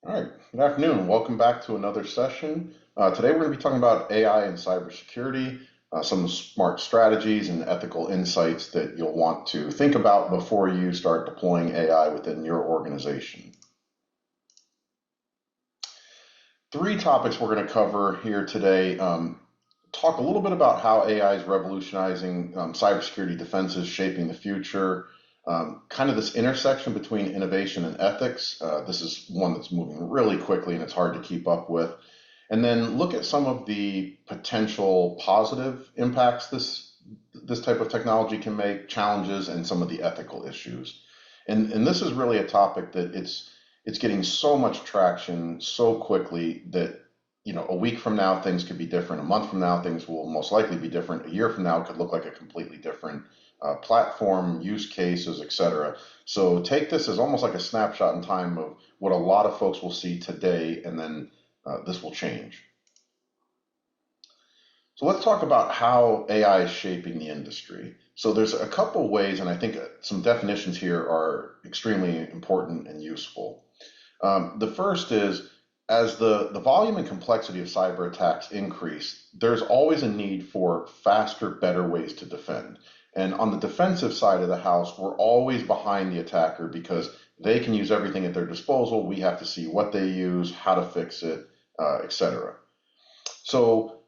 All right, good afternoon. Welcome back to another session. Today we're going to be talking about AI and cybersecurity, some smart strategies and ethical insights that you'll want to think about before you start deploying AI within your organization. Three topics we're going to cover here today. Talk a little bit about how AI is revolutionizing cybersecurity defenses, shaping the future, kind of this intersection between innovation and ethics. This is one that's moving really quickly and it's hard to keep up with. And then look at some of the potential positive impacts this type of technology can make, challenges, and some of the ethical issues. And this is really a topic that it's getting so much traction so quickly that a week from now things could be different. A month from now things will most likely be different. A year from now it could look like a completely different platform, use cases, etc. So take this as almost like a snapshot in time of what a lot of folks will see today, and then this will change. So let's talk about how AI is shaping the industry. So there's a couple ways, and I think some definitions here are extremely important and useful. The first is as the volume and complexity of cyber attacks increase, there's always a need for faster, better ways to defend. And on the defensive side of the house, we're always behind the attacker because they can use everything at their disposal. We have to see what they use, how to fix it, etc. So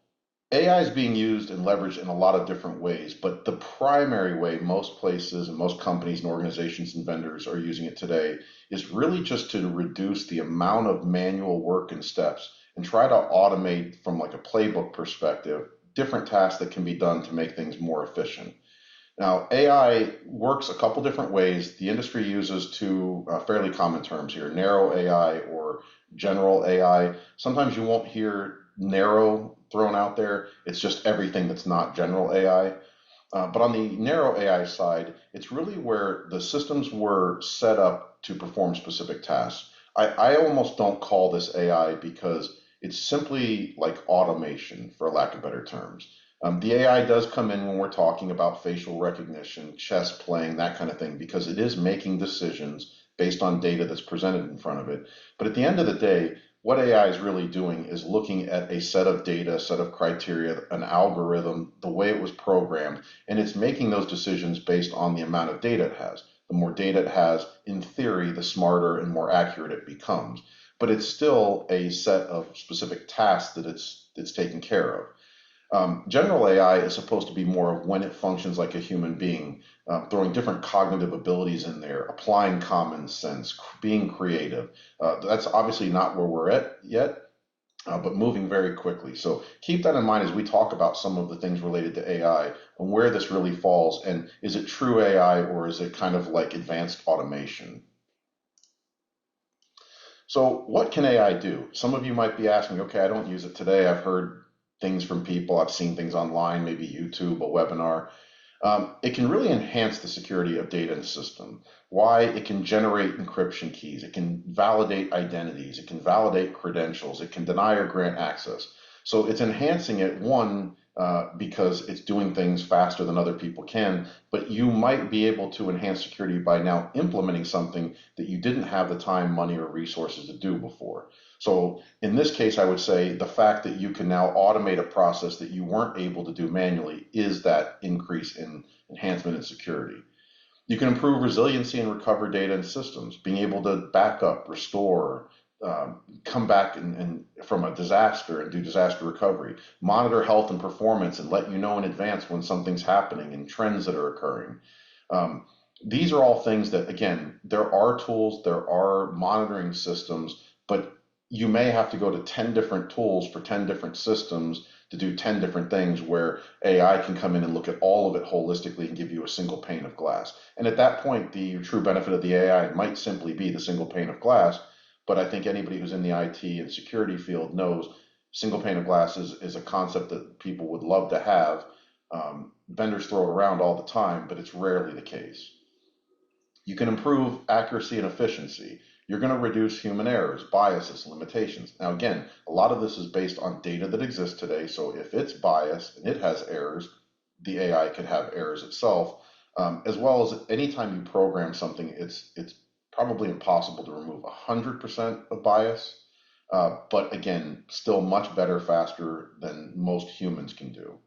AI is being used and leveraged in a lot of different ways, but the primary way most places and most companies and organizations and vendors are using it today is really just to reduce the amount of manual work and steps and try to automate from like a playbook perspective different tasks that can be done to make things more efficient. Now, AI works a couple different ways. The industry uses two fairly common terms here, narrow AI or general AI. Sometimes you won't hear narrow thrown out there. It's just everything that's not general AI. But on the narrow AI side, it's really where the systems were set up to perform specific tasks. I almost don't call this AI because it's simply like automation, for lack of better terms. The AI does come in when we're talking about facial recognition, chess playing, that kind of thing, because it is making decisions based on data that's presented in front of it. But at the end of the day, what AI is really doing is looking at a set of data, a set of criteria, an algorithm, the way it was programmed, and it's making those decisions based on the amount of data it has. The more data it has, in theory, the smarter and more accurate it becomes. But it's still a set of specific tasks that it's taking care of. General AI is supposed to be more of when it functions like a human being, throwing different cognitive abilities in there, applying common sense, being creative. That's obviously not where we're at yet, but moving very quickly. So keep that in mind as we talk about some of the things related to AI and where this really falls. And is it true AI or is it kind of like advanced automation? So what can AI do? Some of you might be asking, okay, I don't use it today. I've heard things from people. I've seen things online, maybe YouTube, a webinar. It can really enhance the security of data in the system. Why? It can generate encryption keys. It can validate identities. It can validate credentials. It can deny or grant access. So it's enhancing it, one, because it's doing things faster than other people can, but you might be able to enhance security by now implementing something that you didn't have the time, money, or resources to do before. So in this case, I would say the fact that you can now automate a process that you weren't able to do manually is that increase in enhancement in security. You can improve resiliency and recover data and systems, being able to back up, restore, come back and from a disaster and do disaster recovery, monitor health and performance and let you know in advance when something's happening and trends that are occurring. Um, these are all things that, again, there are tools, there are monitoring systems, but you may have to go to 10 different tools for 10 different systems to do 10 different things where AI can come in and look at all of it holistically and give you a single pane of glass. And at that point, the true benefit of the AI might simply be the single pane of glass. But I think anybody who's in the IT and security field knows single pane of glass is a concept that people would love to have. Vendors throw it around all the time, but it's rarely the case. You can improve accuracy and efficiency. You're going to reduce human errors, biases, limitations. Now, again, a lot of this is based on data that exists today. So if it's biased and it has errors, the AI could have errors itself, as well as anytime you program something, it's probably impossible to remove 100% of bias, but again, still much better, faster than most humans can do.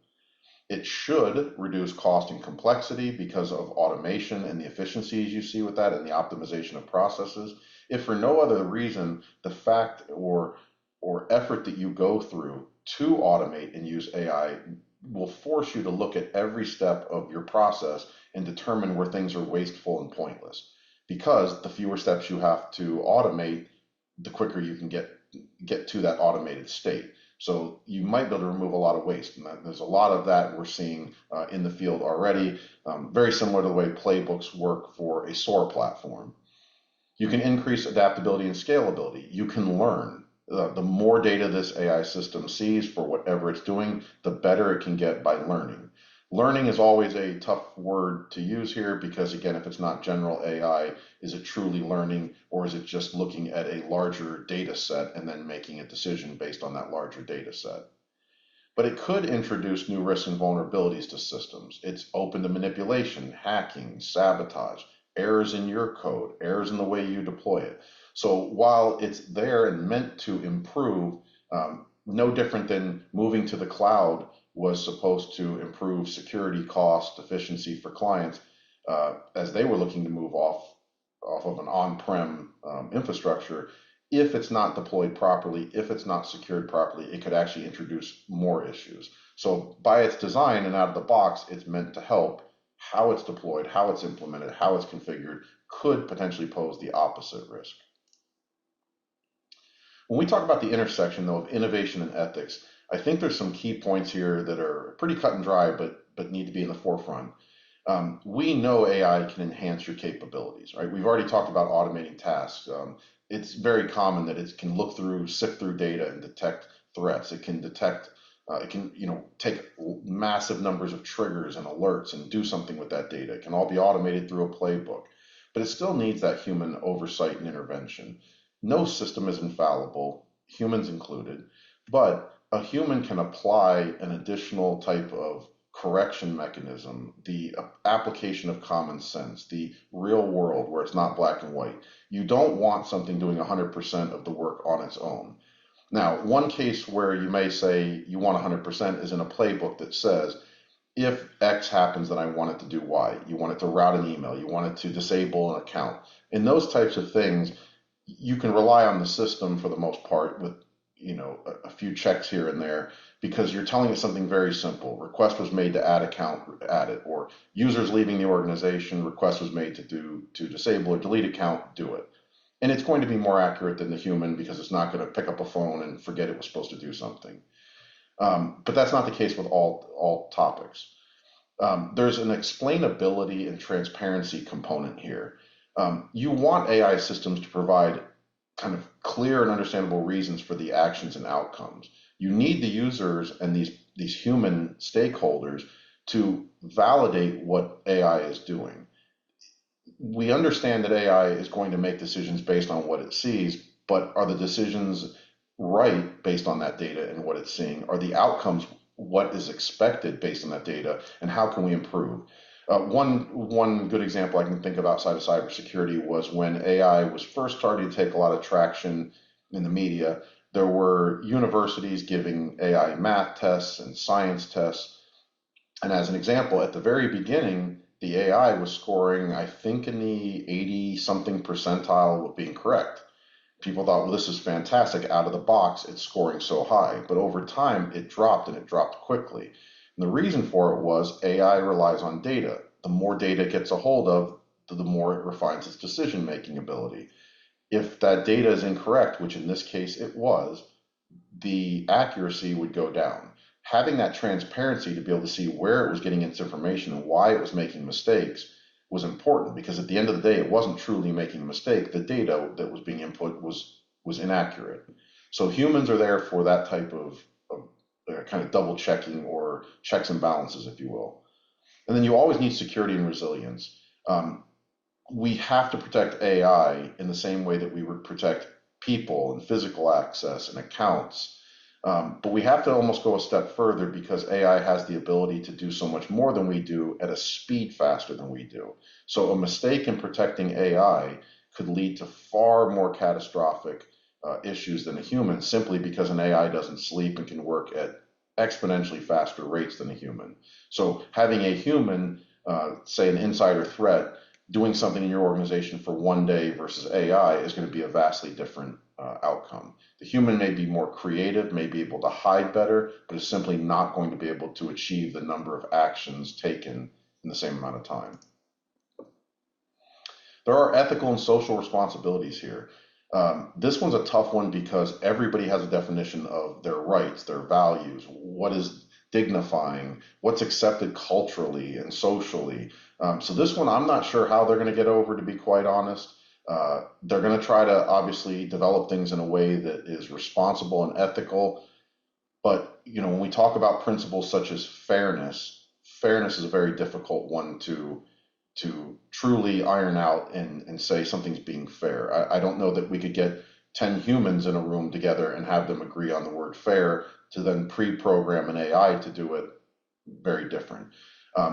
It should reduce cost and complexity because of automation and the efficiencies you see with that and the optimization of processes. If for no other reason, the fact or effort that you go through to automate and use AI will force you to look at every step of your process and determine where things are wasteful and pointless. Because the fewer steps you have to automate, the quicker you can get to that automated state. So you might be able to remove a lot of waste, and there's a lot of that we're seeing in the field already, very similar to the way playbooks work for a SOAR platform. You can increase adaptability and scalability. You can learn. The more data this AI system sees for whatever it's doing, the better it can get by learning. Learning is always a tough word to use here because, again, if it's not general AI, is it truly learning, or is it just looking at a larger data set and then making a decision based on that larger data set? But it could introduce new risks and vulnerabilities to systems. It's open to manipulation, hacking, sabotage, errors in your code, errors in the way you deploy it. So while it's there and meant to improve, no different than moving to the cloud was supposed to improve security, cost, efficiency for clients as they were looking to move off of an on-prem infrastructure. If it's not deployed properly, if it's not secured properly, it could actually introduce more issues. So by its design and out of the box, it's meant to help. How it's deployed, how it's implemented, how it's configured could potentially pose the opposite risk. When we talk about the intersection, though, of innovation and ethics, I think there's some key points here that are pretty cut and dry, but need to be in the forefront. We know AI can enhance your capabilities, right? We've already talked about automating tasks. It's very common that it can look through, sift through data and detect threats. It can detect, it can, take massive numbers of triggers and alerts and do something with that data. It can all be automated through a playbook, but it still needs that human oversight and intervention. No system is infallible, humans included, but a human can apply an additional type of correction mechanism, the application of common sense, the real world where it's not black and white. You don't want something doing 100% of the work on its own. Now, one case where you may say you want 100% is in a playbook that says, if X happens, then I want it to do Y. You want it to route an email. You want it to disable an account. In those types of things, you can rely on the system for the most part with a few checks here and there because you're telling it something very simple. Request was made to add account, add it, or users leaving the organization, request was made to disable or delete account, do it. And it's going to be more accurate than the human because it's not going to pick up a phone and forget it was supposed to do something. But that's not the case with all topics. There's an explainability and transparency component here. You want AI systems to provide kind of clear and understandable reasons for the actions and outcomes. You need the users and these human stakeholders to validate what AI is doing. We understand that AI is going to make decisions based on what it sees, but are the decisions right based on that data and what it's seeing? Are the outcomes what is expected based on that data, and how can we improve? One good example I can think of outside of cybersecurity was when AI was first starting to take a lot of traction in the media. There were universities giving AI math tests and science tests. And as an example, at the very beginning, the AI was scoring, I think, in the 80 something percentile of being correct. People thought, well, this is fantastic. Out of the box, it's scoring so high. But over time, it dropped, and it dropped quickly. And the reason for it was AI relies on data. The more data it gets a hold of, the more it refines its decision-making ability. If that data is incorrect, which in this case it was, the accuracy would go down. Having that transparency to be able to see where it was getting its information and why it was making mistakes was important, because at the end of the day, it wasn't truly making a mistake. The data that was being input was inaccurate. So humans are there for that type of kind of double checking or checks and balances, if you will. And then you always need security and resilience. We have to protect AI in the same way that we would protect people and physical access and accounts. But we have to almost go a step further because AI has the ability to do so much more than we do at a speed faster than we do. So a mistake in protecting AI could lead to far more catastrophic issues than a human, simply because an AI doesn't sleep and can work at exponentially faster rates than a human. So having a human, say an insider threat, doing something in your organization for one day versus AI is going to be a vastly different outcome. The human may be more creative, may be able to hide better, but is simply not going to be able to achieve the number of actions taken in the same amount of time. There are ethical and social responsibilities here. This one's a tough one because everybody has a definition of their rights, their values, what is dignifying, what's accepted culturally and socially. So this one, I'm not sure how they're going to get over, to be quite honest. They're going to try to obviously develop things in a way that is responsible and ethical. But when we talk about principles such as fairness is a very difficult one to truly iron out and say something's being fair. I don't know that we could get 10 humans in a room together and have them agree on the word fair to then pre-program an AI to do it. Very different.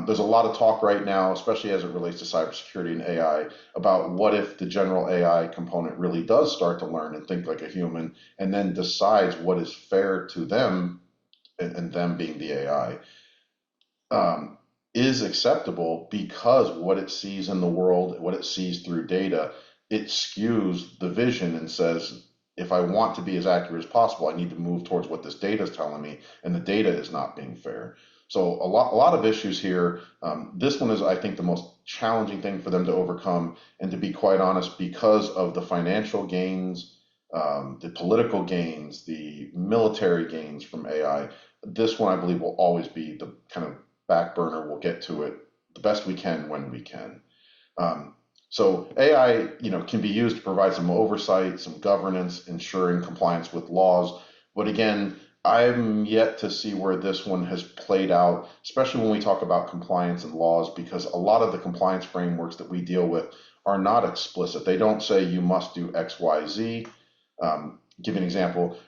There's a lot of talk right now, especially as it relates to cybersecurity and AI, about what if the general AI component really does start to learn and think like a human and then decides what is fair to them, and them being the AI. Is acceptable because what it sees in the world, what it sees through data, it skews the vision and says, if I want to be as accurate as possible, I need to move towards what this data is telling me, and the data is not being fair. So a lot of issues here. This one is, I think, the most challenging thing for them to overcome, and to be quite honest, because of the financial gains, the political gains, the military gains from AI, this one I believe will always be the kind of back burner. We'll get to it the best we can when we can. So AI, can be used to provide some oversight, some governance, ensuring compliance with laws. But again, I'm yet to see where this one has played out, especially when we talk about compliance and laws, because a lot of the compliance frameworks that we deal with are not explicit. They don't say you must do X, Y, Z. Give you an example.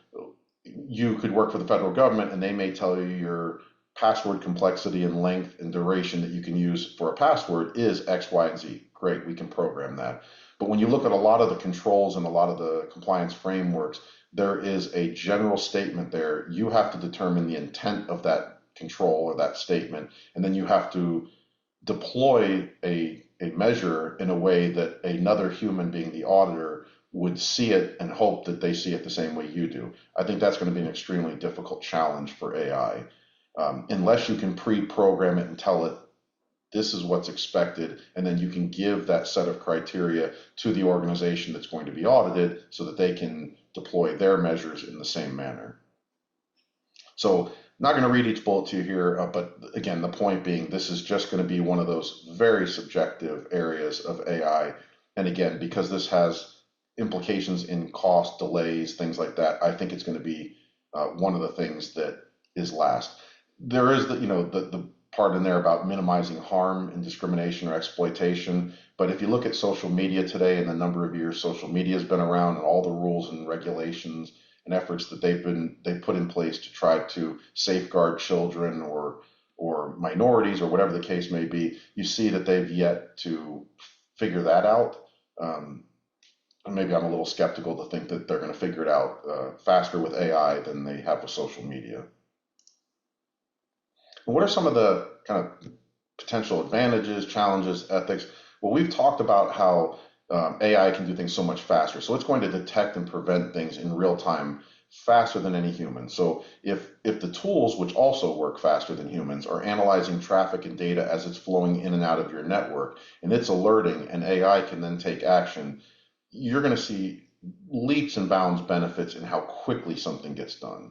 You could work for the federal government and they may tell you your password complexity and length and duration that you can use for a password is X, Y, and Z. Great, we can program that. But when you look at a lot of the controls and a lot of the compliance frameworks, there is a general statement there. You have to determine the intent of that control or that statement, and then you have to deploy a measure in a way that another human, being the auditor, would see it and hope that they see it the same way you do. I think that's going to be an extremely difficult challenge for AI. Unless you can pre-program it and tell it this is what's expected, and then you can give that set of criteria to the organization that's going to be audited so that they can deploy their measures in the same manner. So not going to read each bullet to you here, but again, the point being, this is just going to be one of those very subjective areas of AI. And again, because this has implications in cost, delays, things like that, I think it's going to be one of the things that is last. There is the part in there about minimizing harm and discrimination or exploitation. But if you look at social media today and the number of years social media has been around and all the rules and regulations and efforts that they've put in place to try to safeguard children or minorities or whatever the case may be, you see that they've yet to figure that out. And maybe I'm a little skeptical to think that they're going to figure it out faster with AI than they have with social media. What are some of the kind of potential advantages, challenges, ethics? Well, we've talked about how AI can do things so much faster. So it's going to detect and prevent things in real time faster than any human. So if the tools, which also work faster than humans, are analyzing traffic and data as it's flowing in and out of your network, and it's alerting, and AI can then take action, you're going to see leaps and bounds benefits in how quickly something gets done.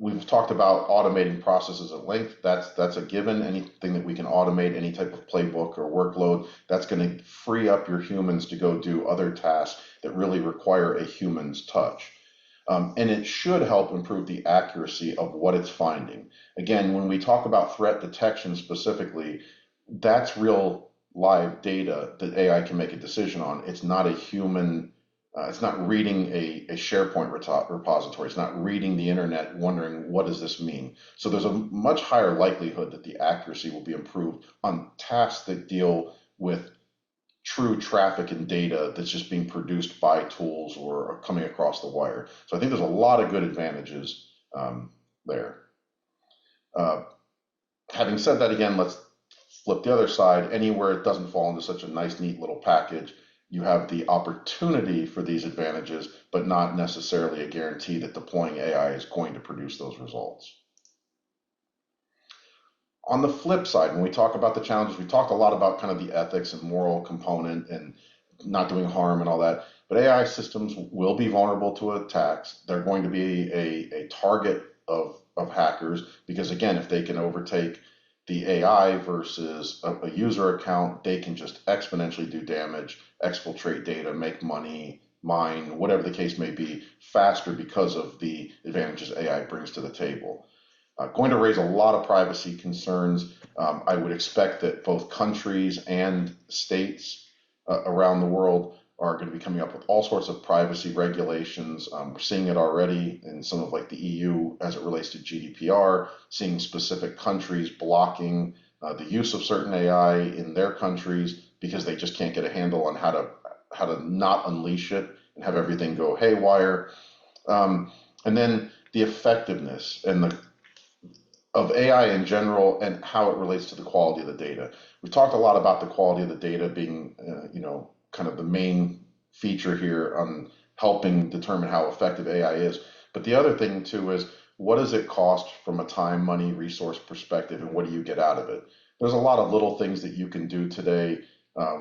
We've talked about automating processes at length. That's a given. Anything that we can automate, any type of playbook or workload, that's going to free up your humans to go do other tasks that really require a human's touch. And it should help improve the accuracy of what it's finding. Again, when we talk about threat detection specifically, that's real live data that AI can make a decision on. It's not a human. It's not reading a SharePoint repository. It's not reading the internet wondering, what does this mean? So there's a much higher likelihood that the accuracy will be improved on tasks that deal with true traffic and data that's just being produced by tools or coming across the wire. So I think there's a lot of good advantages there. Uh, Having said that, again, let's flip the other side. Anywhere it doesn't fall into such a nice, neat little package, you have the opportunity for these advantages, but not necessarily a guarantee that deploying AI is going to produce those results. On the flip side, when we talk about the challenges, we talked a lot about kind of the ethics and moral component and not doing harm and all that. But AI systems will be vulnerable to attacks. They're going to be a target of hackers because, again, if they can overtake the AI versus a user account, they can just exponentially do damage, exfiltrate data, make money, mine, whatever the case may be, faster because of the advantages AI brings to the table. Going to raise a lot of privacy concerns. I would expect that both countries and states around the world are going to be coming up with all sorts of privacy regulations. We're seeing it already in some of like the EU as it relates to GDPR, seeing specific countries blocking the use of certain AI in their countries because they just can't get a handle on how to not unleash it and have everything go haywire. And then the effectiveness and the of AI in general and how it relates to the quality of the data. We talked a lot about the quality of the data being, kind of the main feature here on helping determine how effective AI is. But the other thing too is what does it cost from a time, money, resource perspective, and what do you get out of it? There's a lot of little things that you can do today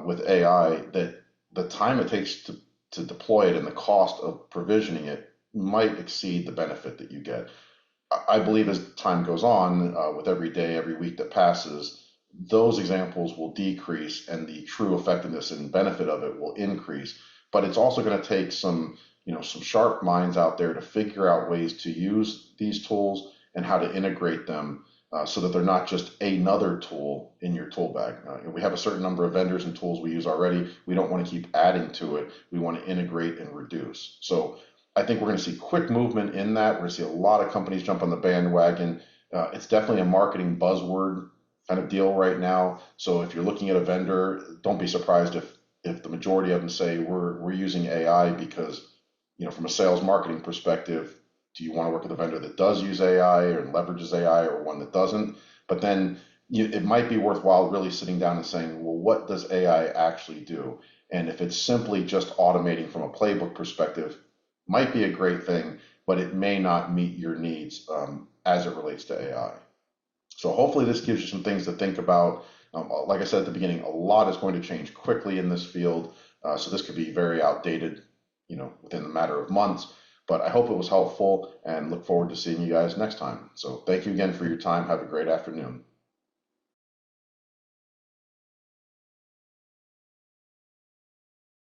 with AI that the time it takes to deploy it and the cost of provisioning it might exceed the benefit that you get. I believe as time goes on, with every day, every week that passes, those examples will decrease and the true effectiveness and benefit of it will increase. But it's also going to take some sharp minds out there to figure out ways to use these tools and how to integrate them so that they're not just another tool in your tool bag. We have a certain number of vendors and tools we use already. We don't want to keep adding to it. We want to integrate and reduce. So I think we're going to see quick movement in that. We're going to see a lot of companies jump on the bandwagon. It's definitely a marketing buzzword kind of deal right now. So if you're looking at a vendor, don't be surprised if the majority of them say we're using AI because, from a sales marketing perspective, do you want to work with a vendor that does use AI or leverages AI or one that doesn't? But then it might be worthwhile really sitting down and saying, well, what does AI actually do? And if it's simply just automating from a playbook perspective, might be a great thing, but it may not meet your needs as it relates to AI. So hopefully this gives you some things to think about. Like I said at the beginning, a lot is going to change quickly in this field. So this could be very outdated, within a matter of months. But I hope it was helpful and look forward to seeing you guys next time. So thank you again for your time. Have a great afternoon.